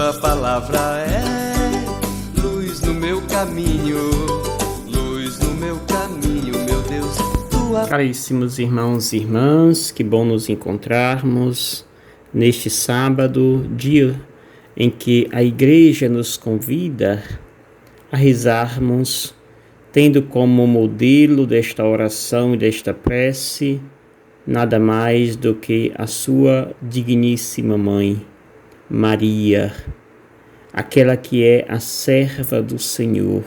Tua palavra é luz no meu caminho, luz no meu caminho, meu Deus. Caríssimos irmãos e irmãs, que bom nos encontrarmos neste sábado, dia em que a Igreja nos convida a rezarmos, tendo como modelo desta oração e desta prece nada mais do que a sua digníssima mãe, Maria, aquela que é a serva do Senhor.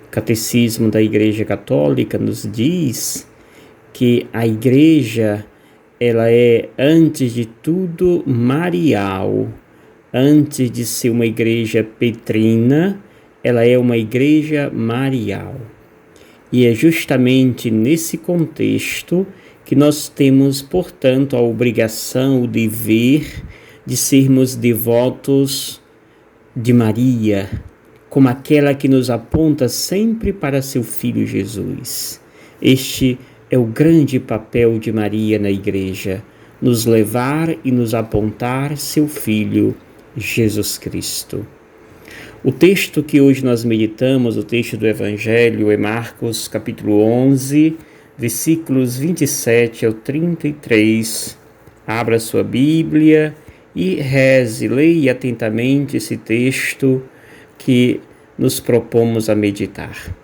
O Catecismo da Igreja Católica nos diz que a Igreja, ela é, antes de tudo, marial. Antes de ser uma igreja petrina, ela é uma igreja marial. E é justamente nesse contexto que nós temos, portanto, a obrigação, o dever de sermos devotos de Maria, como aquela que nos aponta sempre para seu Filho Jesus. Este é o grande papel de Maria na Igreja, nos levar e nos apontar seu Filho Jesus Cristo. O texto que hoje nós meditamos, o texto do Evangelho, é Marcos capítulo 11, versículos 27 ao 33. Abra sua Bíblia e reze, leia atentamente esse texto que nos propomos a meditar.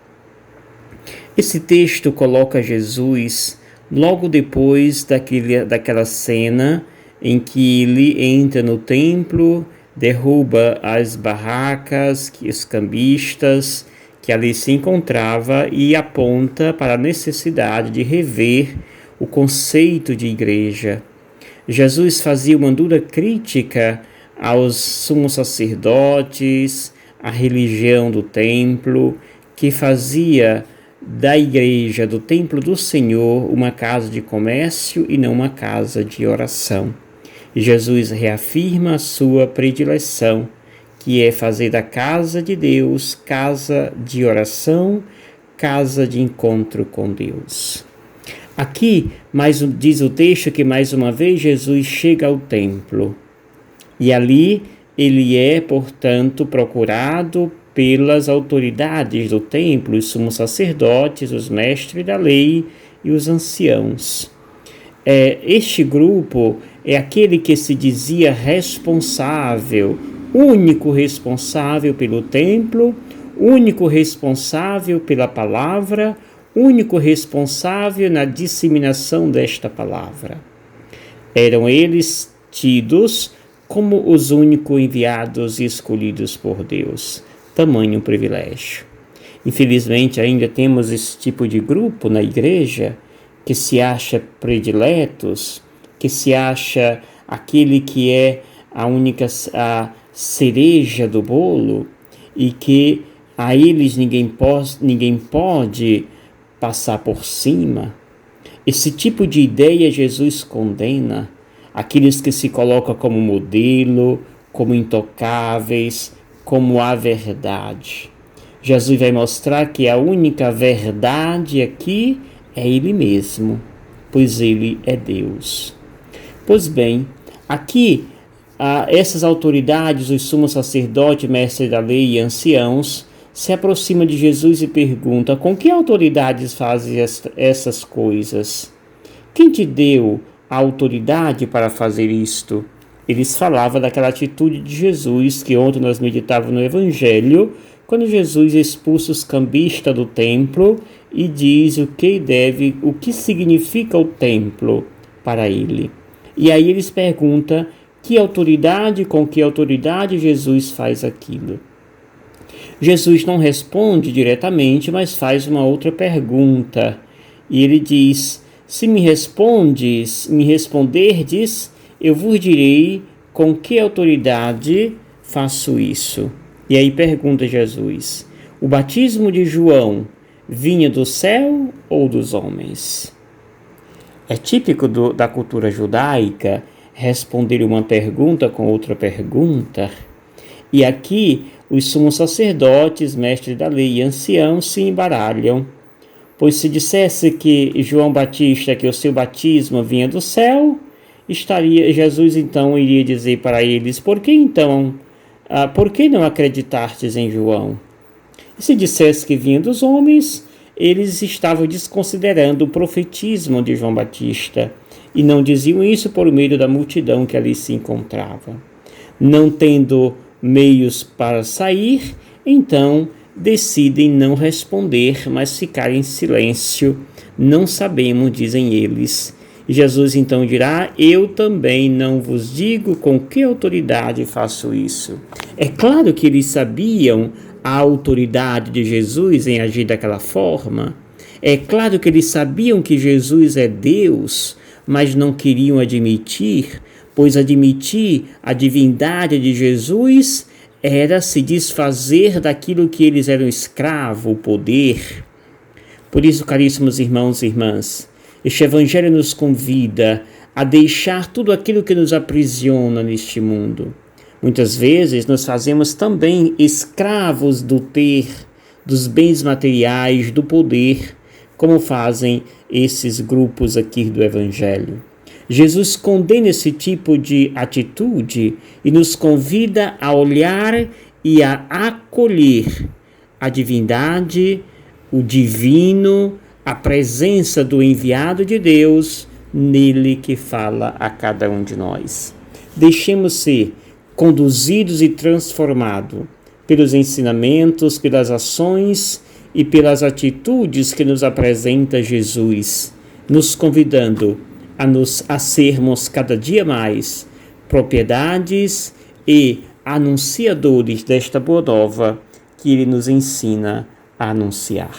Esse texto coloca Jesus logo depois daquela cena em que ele entra no templo, derruba as barracas, os cambistas que ali se encontrava e aponta para a necessidade de rever o conceito de igreja. Jesus fazia uma dura crítica aos sumos sacerdotes, à religião do templo, que fazia da igreja, do templo do Senhor, uma casa de comércio e não uma casa de oração. E Jesus reafirma a sua predileção, que é fazer da casa de Deus casa de oração, casa de encontro com Deus. Aqui, diz o texto que mais uma vez Jesus chega ao templo e ali ele é, portanto, procurado pelas autoridades do templo, os sumos sacerdotes, os mestres da lei e os anciãos. Este grupo é aquele que se dizia responsável, único responsável pelo templo, único responsável pela palavra, único responsável na disseminação desta palavra. Eram eles tidos como os únicos enviados e escolhidos por Deus. Tamanho privilégio. Infelizmente, ainda temos esse tipo de grupo na igreja que se acha prediletos, que se acha aquele que é a cereja do bolo e que a eles ninguém pode passar por cima. Esse tipo de ideia Jesus condena aqueles que se colocam como modelo, como intocáveis, como a verdade. Jesus vai mostrar que a única verdade aqui é Ele mesmo, pois Ele é Deus. Pois bem, aqui essas autoridades, os sumos sacerdotes, mestres da lei e anciãos, se aproximam de Jesus e perguntam: com que autoridades fazem essas coisas? Quem te deu a autoridade para fazer isto? Eles falavam daquela atitude de Jesus que ontem nós meditávamos no Evangelho, quando Jesus expulsa os cambistas do templo e diz o que significa o templo para ele. E aí eles perguntam com que autoridade Jesus faz aquilo. Jesus não responde diretamente, mas faz uma outra pergunta. E ele diz: se me responderdes, eu vos direi com que autoridade faço isso. E aí pergunta Jesus: o batismo de João vinha do céu ou dos homens? É típico da cultura judaica responder uma pergunta com outra pergunta. E aqui os sumos sacerdotes, mestres da lei e anciãos se embaralham. Pois se dissesse que João Batista, que o seu batismo vinha do céu, Jesus então iria dizer para eles: por que não acreditastes em João? E se dissesse que vinha dos homens, eles estavam desconsiderando o profetismo de João Batista, e não diziam isso por meio da multidão que ali se encontrava. Não tendo meios para sair, então decidem não responder, mas ficar em silêncio. Não sabemos, dizem eles. E Jesus então dirá: eu também não vos digo com que autoridade faço isso. É claro que eles sabiam a autoridade de Jesus em agir daquela forma. É claro que eles sabiam que Jesus é Deus, mas não queriam admitir, pois admitir a divindade de Jesus era se desfazer daquilo que eles eram escravo, o poder. Por isso, caríssimos irmãos e irmãs, este Evangelho nos convida a deixar tudo aquilo que nos aprisiona neste mundo. Muitas vezes nos fazemos também escravos do ter, dos bens materiais, do poder, como fazem esses grupos aqui do Evangelho. Jesus condena esse tipo de atitude e nos convida a olhar e a acolher a divindade, o divino, a presença do enviado de Deus nele que fala a cada um de nós. Deixemos ser conduzidos e transformados pelos ensinamentos, pelas ações e pelas atitudes que nos apresenta Jesus, nos convidando a sermos cada dia mais propriedades e anunciadores desta boa nova que Ele nos ensina a anunciar.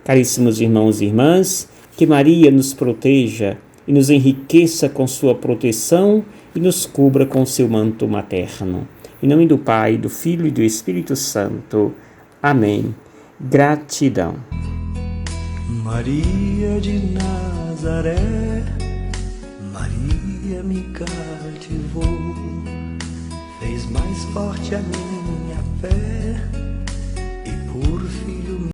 Caríssimos irmãos e irmãs, que Maria nos proteja e nos enriqueça com sua proteção e nos cubra com seu manto materno. Em nome do Pai, do Filho e do Espírito Santo. Amém. Gratidão. Maria de Nazaré, Maria me cativou, fez mais forte a minha fé.